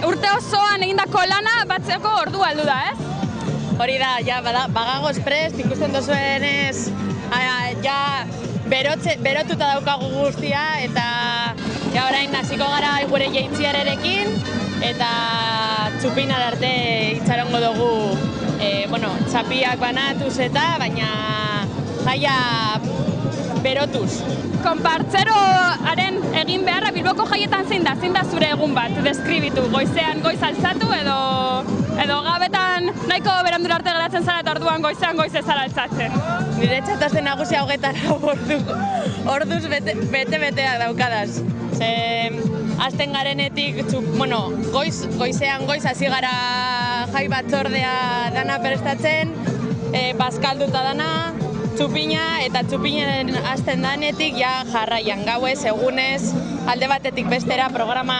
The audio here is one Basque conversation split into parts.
urte osoan egindako lana batzeko ordu aldu da, ez? Hori da, ja, bagagoz prest, ikusten dozuenez, ja, berotuta daukagu guztia, eta ja, orain hasiko gara gure jeitziarekin, eta txupinar arte itxarongo dugu, txapiak banatuz eta, baina jaia berotuz. Konpartzeroaren egin beharra Bilboko jaietan zein da zure egun bat, deskribitu, goizean goiz altzatu edo gabetan nahiko berandura arte geratzen zara eta orduan goizean goiz ez zara altzatzen. Nire txatazten nagusia hogetara orduz bete-beteak daukadaz. Azten garenetik, goizean goiz hasi gara jai batzordea dana prestatzen, bazkalduta dana, txupina, eta txupinen azten danetik ja jarraian gauez, egunez, alde batetik bestera programa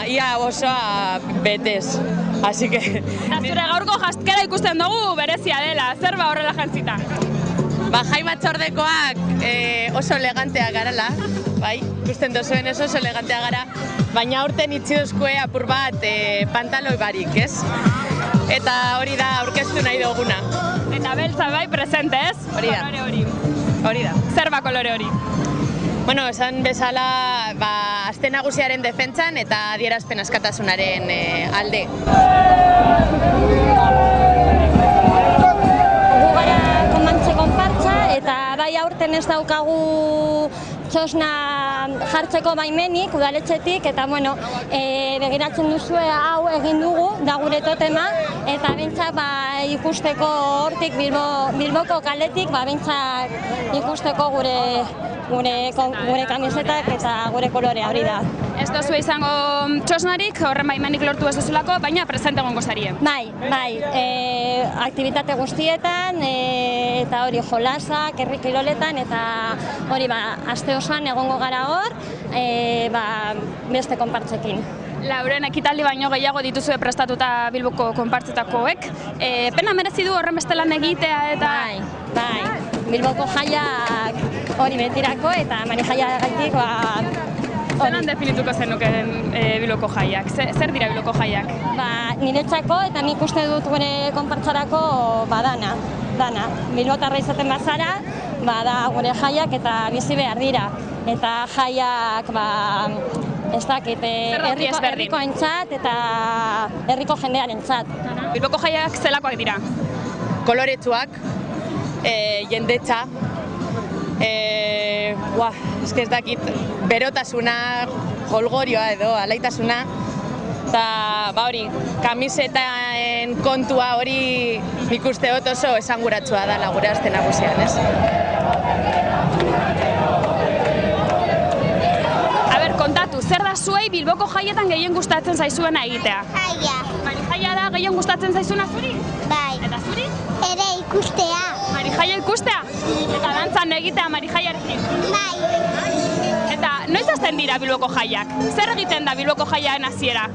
ia osoa betez. Así que... Zure gaurko jantzkera ikusten dugu berezia dela, zer ba horrela jantzita? Jai batzordekoak oso eleganteak garala, bai, ikusten duzuen oso eleganteak gara, baina aurten itxi duzkue apur bat pantaloi barik, ez? Eta hori da aurkeztu nahi duguna. Eta beltza bai presente, ez? Hori da. Kolore hori. Hori da. Zer ba kolore hori? Bueno, esan bezala, aste nagusiaren defentsan eta adierazpen askatasunaren alde. Gu gara Konbantze konpartza eta bai aurten ez daukagu txosna jartzeko baimenik udaletxetik eta begiratzen duzue hau egin dugu da gure totema eta behintzat ikusteko hortik Bilboko kaletik behintzat ikusteko gure kamisetak eta gure kolorea hori da. Ez duzu izango txosnarik, horren baimenik lortu ez duzulako, baina presente egongo zarie. Bai, aktibitate guztietan eta hori jolasak, herri kiroletan eta hori aste osoan egongo gara hor, beste konpartzekin. Lauren ekitaldi baino gehiago dituzue prestatuta Bilboko konpartzetakoek. Pena merezi du horren beste lan egitea eta... Bai, Bilboko jaiak hori betirako eta mani jaia gaitik Zeran definituko zenukeen Bilboko jaiak? Zer dira Bilboko jaiak? Niretzako eta nik uste dut gure konpartzarako dana. Bilbotarra izaten bazara, da gure jaiak eta bizi behar dira. Eta jaiak, ez dakit, herrikoentzat eta herriko jendearentzat. Bilboko jaiak zelakoak dira? Koloretsuak, jendetza, ez dakit, berotasuna, jolgorioa edo, alaitasuna, eta hori, kamisetaen kontua hori nik uste dut oso esanguratsua da gure aste nagusian, ez? Kontatu, zer da zuei Bilboko jaietan gehien gustatzen zaizuena egitea? Jaia. Jaia da gehien gustatzen zaizuna zuri? Bai. Eta zuri? Ere ikustea. Jaia ikustea? Eta dantzan egitea jaiarekin? Bai. Eta noiz hasten dira Bilboko jaiak? Zer egiten da Bilboko jaiaren hasiera?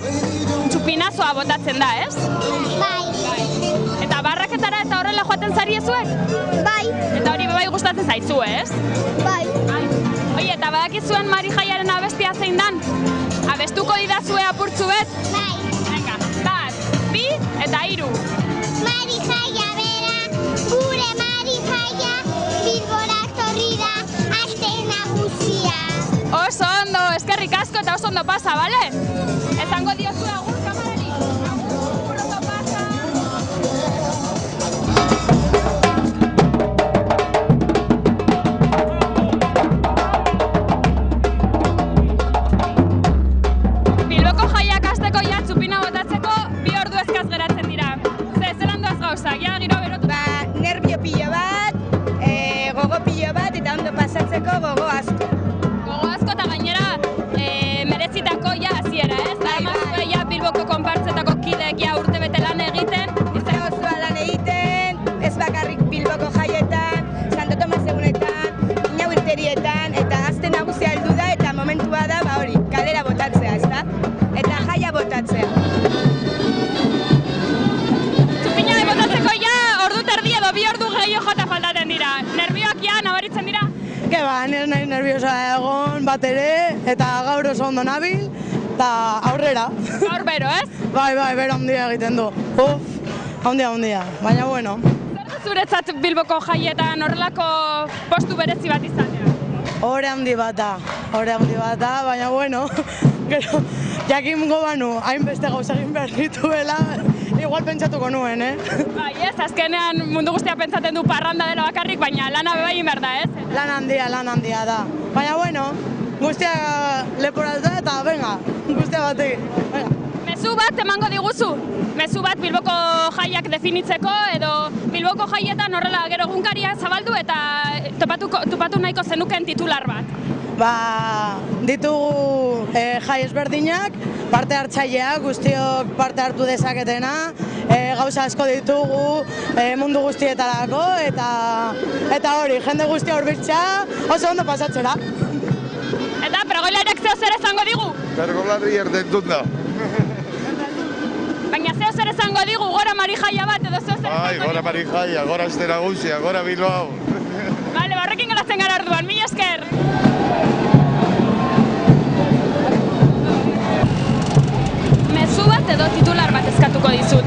Txupinazoa botatzen da, ez? Bai. Eta barraketara eta horrela joaten zariezuek? Bai. Eta hori bai gustatzen zaizu, ez? Bai. Oie, eta badakizuen Mari Jaiaren abestia zein dan? Abestuko didazue apurtzu bet? Bai. Venga, 1, 2 eta 3. Mari Jaia bera, gure Mari Jaia, Bilbora etorri da, aste nagusia. Oso ondo, eskerrik asko eta oso ondo pasa, bale? Esango diozue agur kamarari? Agur, ondo pasa! Nervio pilo bat, gogo pilo bat eta ondo pasatzeko gogo asko. Gogo asko eta gainera merezitako hasiera, ez? Bai. Bilboko konpartzetako kideek urtebete lan egiten. Osoa lan egiten, ez bakarrik Bilboko jaietan, Santo Tomas egunetan, inauiterietan eta aste nagusia heldu da eta momentua da hori, kalera botatzea, ezta? Eta jaia botatzea. Bi ordu gehiago jota faltaten dira. Nervioak nabaritzen dira? Naiz nerviosa egon bat ere, eta gaur oso ondo nabil, eta aurrera. Gaur bero, ez? Bai, bero handia egiten du. Handia, baina bueno. Zer zuretzat Bilboko jaietan horrelako postu berezi bat izatea? Hore handi bat da, baina bueno, gero, jakingo banu, hainbeste gauza egin behar dituela, igual pentsatuko nuen, Bai, ez, azkenean mundu guztia pentsaten du parranda dela bakarrik, baina lana beba egin behar da, ez? Lan handia da. Baina bueno, guztia leporatu eta venga, guztia batekin. Mezu bat emango diguzu? Mezu bat Bilboko jaiak definitzeko edo Bilboko jaietan horrela gero egunkaria zabaldu eta topatu nahiko zenuken titular bat? Ditugu jai ezberdinak, parte hartzaileak, guztiok parte hartu dezaketena, gauza asko ditugu mundu guztietarako eta hori, jende guztia hurbiltzea oso ondo pasatzera. Eta pergolariak zeo zer esango digu? Pergolari erdentun da. Baina zeo zer esango digu, gora marijaia bat edo zeo zer esango digu? Gora marijaia, gora este nagusia, gora Bilbao. Bale, horrekin geratzen gara orduan, mila esker! Mezu bat edo titular bat eskatuko dizut?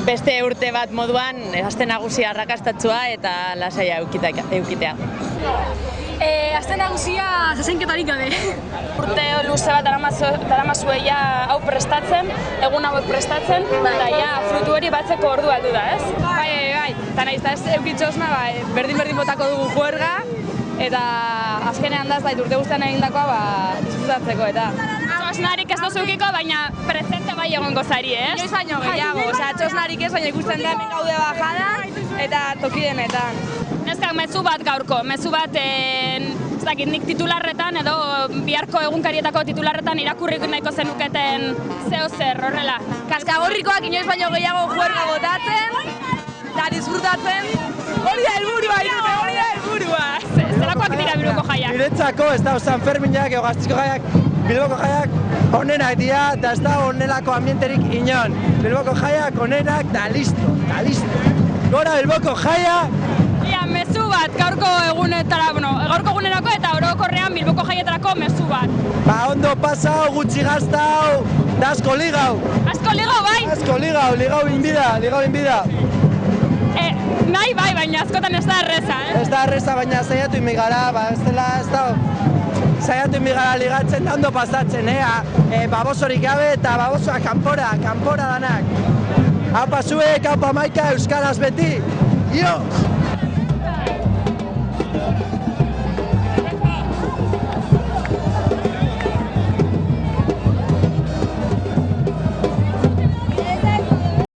Beste urte bat moduan, aste nagusia arrakastatsua eta lasaia eukitea. Aste nagusia jasanketarik gabe. Urte luze bat daramazueia hau prestatzen, egun hauek prestatzen, eta ja frutu hori batzeko ordua heldu da, ez? Bai, eta nahiz da ez eukitzosna, berdin botako dugu juerga, eta azkenean da ez da urte guztian egindakoa disfrutatzeko eta. Txosnarik ez duzukiko, baina presente bai egongo zari, ez? Inoiz baino gehiago, txosnarik ez, baina ikusten da hemen gaude bajadan eta tokienetan. Neskak, mezu bat gaurko, mezu bat nik titularretan edo biharko egunkarietako titularretan irakurrik nahiko zenuketen zeo zer, horrela. Kaskagorrikoak inoiz baino gehiago juerga botatzen eta disfrutatzen. Hori da helburua! Zerakoak dira Bilboko jaiak? Niretzako ez da San Ferminak edo Gaztizko jaiak, Bilboko jaiak onenak dira eta ez da onelako ambienterik inon. Bilboko jaiak onenak da listo. Gora Bilboko jaiak! Ia, mezu bat, gaurko egunerako eta orokorrean Bilboko jaietarako mezu bat. Ondo pasau, gutxi gaztau, da asko ligau. Asko ligau, bai? Asko ligau inbida. Nahi bai, baina askotan ez da erreza, Ez da erreza, baina zaiatu imigara, zaiatu imigara ligatzen da ondo pasatzen, babosorik gabe eta babosoak kanpora danak. Haupa zuek, haupa maika, euskaraz beti, io!